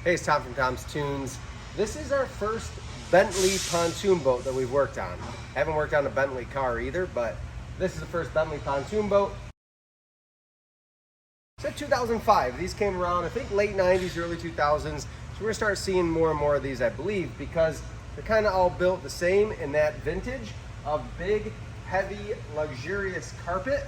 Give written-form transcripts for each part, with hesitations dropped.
Hey, it's Tom from Tom's Toons. This is our first Bentley pontoon boat that we've worked on. Haven't worked on a Bentley car either, but this is the first Bentley pontoon boat. It's a 2005. These came around, I think, late 90s, early 2000s. So we're gonna start seeing more and more of these, I believe, because they're kind of all built the same in that vintage of big, heavy, luxurious carpet.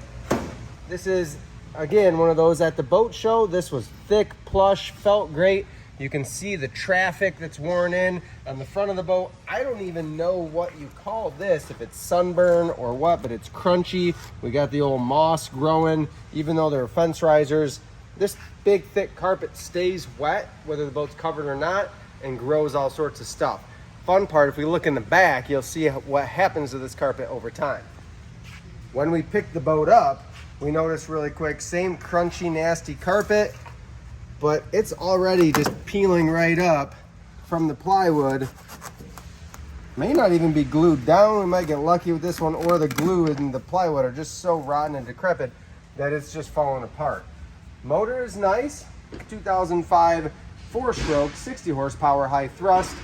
This is, again, one of those at the boat show. This was thick, plush, felt great. You can see the traffic that's worn in on the front of the boat. I don't even know what you call this, if it's sunburn or what, but it's crunchy. We got the old moss growing, even though they're fence risers. This big, thick carpet stays wet, whether the boat's covered or not, and grows all sorts of stuff. Fun part, if we look in the back, you'll see what happens to this carpet over time. When we pick the boat up, we notice really quick, same crunchy, nasty carpet, but it's already just peeling right up from the plywood. May not even be glued down. We might get lucky with this one, or the glue and the plywood are just so rotten and decrepit that it's just falling apart. Motor is nice, 2005 4-stroke, 60 horsepower, high thrust.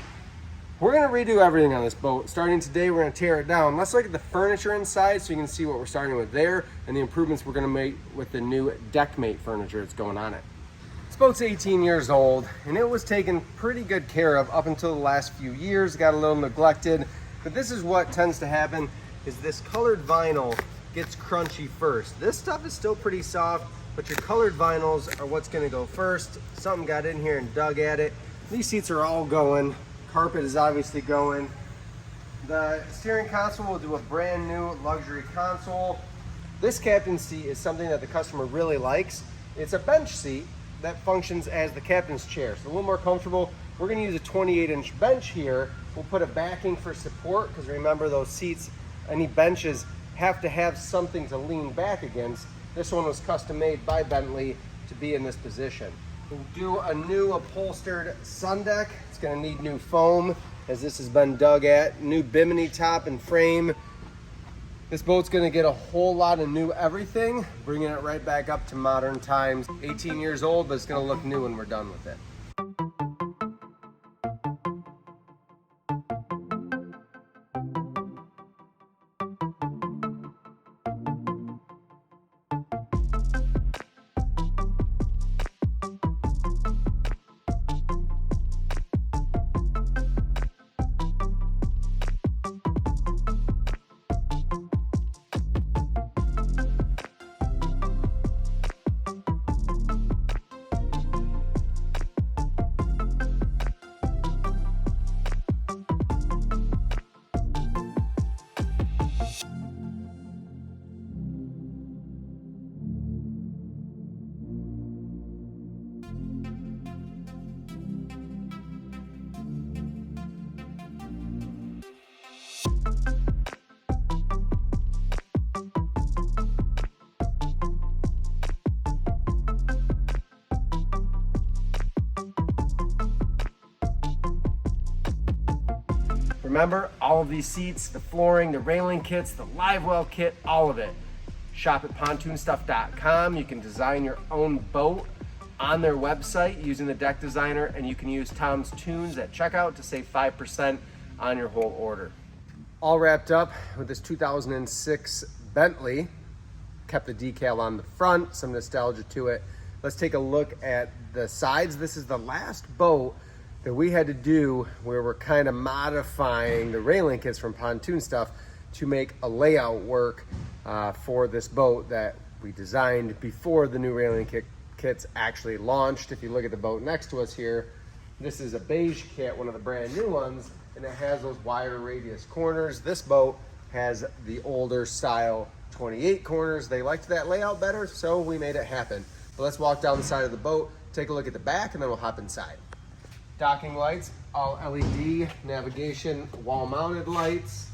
We're gonna redo everything on this boat. Starting today, we're gonna tear it down. Let's look at the furniture inside so you can see what we're starting with there and the improvements we're gonna make with the new deckmate furniture that's going on it. This boat's 18 years old and it was taken pretty good care of up until the last few years. Got a little neglected, but this is what tends to happen is this colored vinyl gets crunchy first. This stuff is still pretty soft, but your colored vinyls are what's gonna go first. Something got in here and dug at it. These seats are all going. Carpet is obviously going. The steering console will do a brand new luxury console. This captain's seat is something that the customer really likes. It's a bench seat that functions as the captain's chair, so a little more comfortable. We're gonna use a 28-inch bench here. We'll put a backing for support, because remember those seats, any benches have to have something to lean back against. This one was custom made by Bentley to be in this position. We'll do a new upholstered sun deck. It's gonna need new foam as this has been dug at. New Bimini top and frame. This boat's gonna get a whole lot of new everything, bringing it right back up to modern times. 18 years old, but it's gonna look new when we're done with it. Remember, all of these seats, the flooring, the railing kits, the live well kit, all of it. Shop at pontoonstuff.com. You can design your own boat on their website using the deck designer, and you can use Tom's Toons at checkout to save 5% on your whole order. All wrapped up with this 2006 Bentley. Kept the decal on the front, some nostalgia to it. Let's take a look at the sides. This is the last boat that we had to do where we're kind of modifying the railing kits from Pontoon Stuff to make a layout work for this boat that we designed before the new railing kits actually launched. If you look at the boat next to us here, this is a beige kit, one of the brand new ones, and it has those wider radius corners. This boat has the older style 28 corners. They liked that layout better, so we made it happen. But let's walk down the side of the boat, take a look at the back, and then we'll hop inside. Docking lights, all LED, navigation, wall-mounted lights.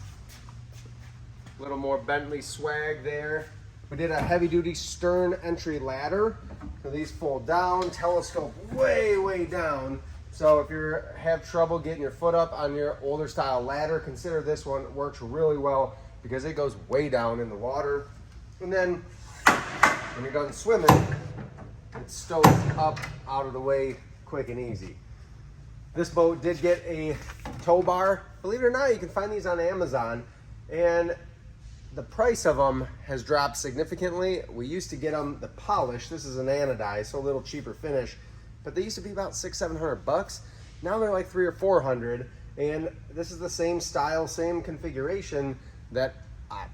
A little more Bentley swag there. We did a heavy-duty stern entry ladder. So these fold down, telescope way, way down. So if you have trouble getting your foot up on your older style ladder, consider this one. It works really well because it goes way down in the water. And then when you're done swimming, it stows up out of the way quick and easy. This boat did get a tow bar. Believe it or not, you can find these on Amazon, and the price of them has dropped significantly. We used to get them the polished. This is an anodized, so a little cheaper finish, but they used to be about $600-700. Now they're like $300 or $400, and this is the same style, same configuration that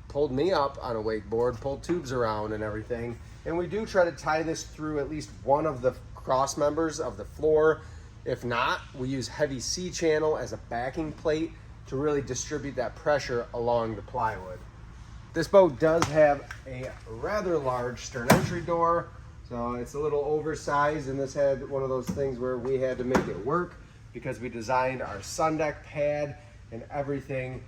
pulled me up on a wakeboard, pulled tubes around and everything. And we do try to tie this through at least one of the cross members of the floor. If not, we use heavy C channel as a backing plate to really distribute that pressure along the plywood. This boat does have a rather large stern entry door, so it's a little oversized, and this had one of those things where we had to make it work because we designed our sun deck pad and everything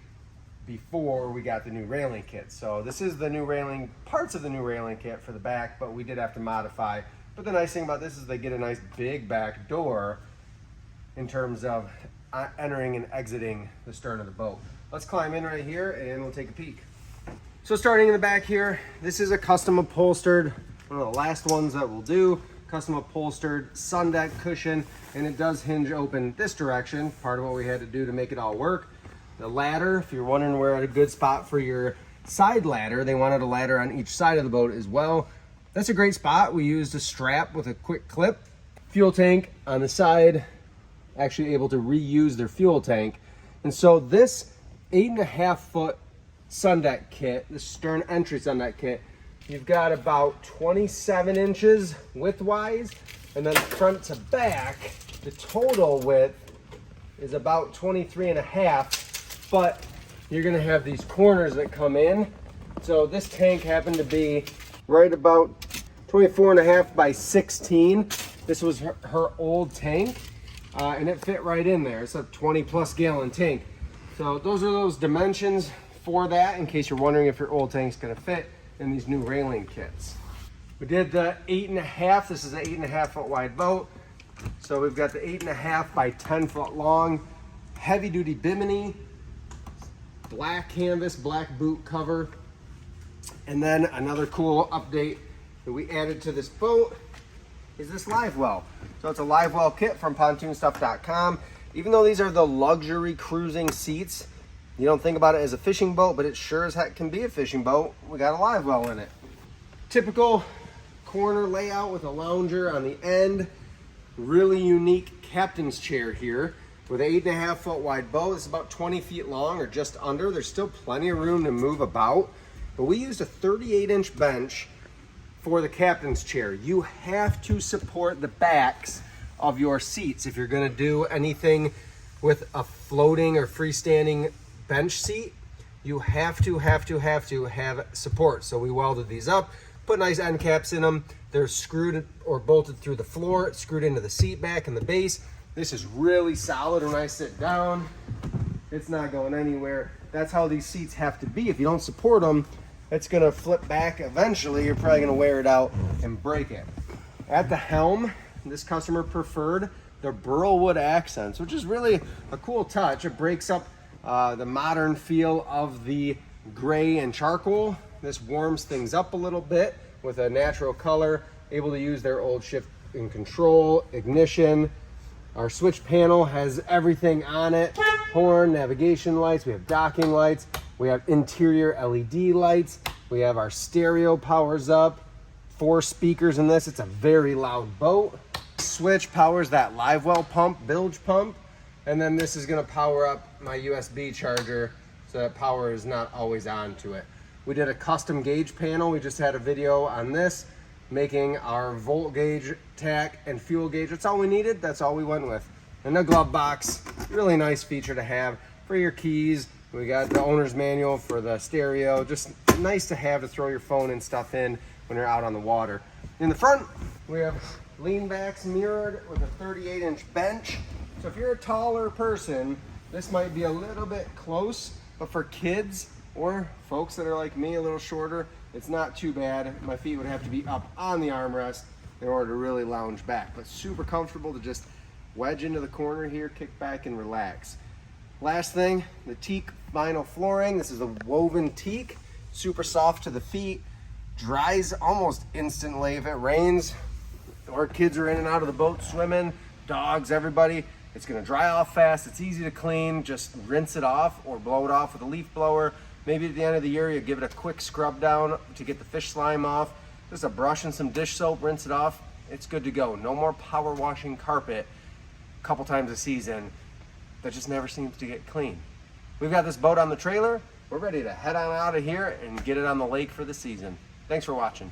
before we got the new railing kit. So this is the new railing, parts of the new railing kit for the back, but we did have to modify. But the nice thing about this is they get a nice big back door in terms of entering and exiting the stern of the boat. Let's climb in right here and we'll take a peek. So starting in the back here, this is a custom upholstered, one of the last ones that we'll do, custom upholstered sun deck cushion, and it does hinge open this direction, part of what we had to do to make it all work. The ladder, if you're wondering where a good spot for your side ladder, they wanted a ladder on each side of the boat as well. That's a great spot. We used a strap with a quick clip. Fuel tank on the side, actually able to reuse their fuel tank. And so this 8.5 foot sun deck kit, the stern entry sun deck kit, you've got about 27 inches width-wise, and then front to back, the total width is about 23.5. But you're gonna have these corners that come in. So this tank happened to be right about 24.5 by 16. This was her old tank, and it fit right in there. It's a 20+ gallon tank. So those are those dimensions for that, in case you're wondering if your old tank's gonna fit in these new railing kits. We did the 8.5, this is an 8.5 foot wide boat. So we've got the 8.5 by 10 foot long, heavy duty Bimini, black canvas, black boot cover. And then another cool update that we added to this boat is this live well. So it's a live well kit from pontoonstuff.com. Even though these are the luxury cruising seats, you don't think about it as a fishing boat, but it sure as heck can be a fishing boat. We got a live well in it. Typical corner layout with a lounger on the end. Really unique captain's chair here with an 8.5 foot wide boat. It's about 20 feet long or just under. There's still plenty of room to move about, but we used a 38-inch bench for the captain's chair. You have to support the backs of your seats if you're going to do anything with a floating or freestanding bench seat. You have to have support. So we welded these up, put nice end caps in them. They're screwed or bolted through the floor, screwed into the seat back and the base. This is really solid. When I sit down, it's not going anywhere. That's how these seats have to be. If you don't support them, it's gonna flip back eventually. You're probably gonna wear it out and break it. At the helm, this customer preferred the burl wood accents, which is really a cool touch. It breaks up the modern feel of the gray and charcoal. This warms things up a little bit with a natural color, able to use their old shift and control, ignition. Our switch panel has everything on it. Horn, navigation lights, we have docking lights, we have interior LED lights, we have our stereo powers up, 4 speakers in this. It's a very loud boat. Switch powers that live well pump, bilge pump, and then this is gonna power up my USB charger so that power is not always on to it. We did a custom gauge panel. We just had a video on this, making our volt gauge, tack, and fuel gauge. That's all we needed. That's all we went with. And the glove box, really nice feature to have for your keys. We got the owner's manual for the stereo. Just nice to have to throw your phone and stuff in when you're out on the water. In the front, we have lean backs mirrored with a 38-inch bench. So if you're a taller person, this might be a little bit close, but for kids or folks that are like me, a little shorter, it's not too bad. My feet would have to be up on the armrest in order to really lounge back, but super comfortable to just wedge into the corner here, kick back and relax. Last thing, the teak vinyl flooring. This is a woven teak, super soft to the feet, dries almost instantly if it rains or kids are in and out of the boat swimming, dogs, everybody. It's gonna dry off fast, it's easy to clean, just rinse it off or blow it off with a leaf blower. Maybe at the end of the year, you give it a quick scrub down to get the fish slime off. Just a brush and some dish soap, rinse it off. It's good to go. No more power washing carpet a couple times a season. That just never seems to get clean. We've got this boat on the trailer. We're ready to head on out of here and get it on the lake for the season. Thanks for watching.